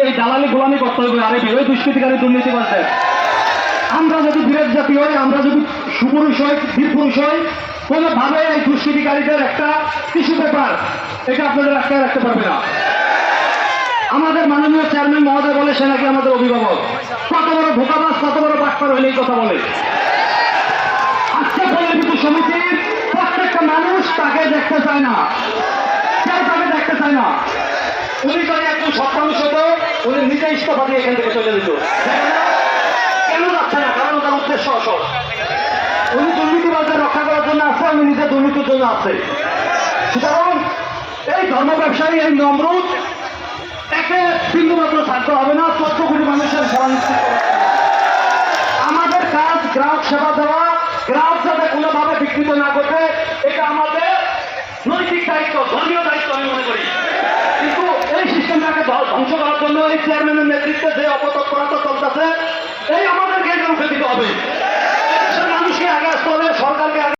এই দালালি গোলামি করতে হবে। আরে ওই দুষ্কৃতিকারী দুর্নীতি করছে। আমরা যদি বিরাট জাতি হই, আমরা যদি সুপুরুষ হই, বীরপুরুষ হই, কোনোভাবে এই দুষ্কৃতিকারীদের একটা টিস্যু পেপার এটা আপনাদের আটকায় রাখতে পারবে না। আমাদের মাননীয় চেয়ারম্যান মহোদয় বলে সে নাকি আমাদের অভিভাবক। কত বড় ধোকাবাজ, কত বড় বাটপার হইলে এই কথা বলে। আজকে পল্লী সমিতির প্রত্যেকটা মানুষ তাকে দেখতে চায় না, কেউ তাকে দেখতে চায় না। উনি যদি একটু সৎমানুষ হতো, উনি নিজে ইস্তফা দিয়ে এখান থেকে চলে যেত। কেন যাচ্ছে না? কারণ তার উদ্দেশ্য অসৎ। উনি দুর্নীতিবাজদের রক্ষা করার জন্য আছে, উনি নিজে দুর্নীতির জন্য আছে। সুতরাং এই ধর্ম ব্যবসায়ী, এই নমরুদ একে বিন্দুমাত্র থাকতে হবে না। 14 কোটি মানুষের সেবা নিশ্চিত করা। আমাদের কাজ গ্রাহক সেবা দেওয়া, গ্রাহক যাতে কোনোভাবে বিকৃত না করবে, এটা আমাদের নৈতিক দায়িত্ব, ধর্মীয় দায়িত্ব আমি মনে করি। কিন্তু এই সিস্টেমটাকে ধ্বংস করার জন্য এই চেয়ারম্যানের নেতৃত্বে যে অপতৎপরতা চলতেছে, এই আমাদেরকে রুখে দিতে হবে।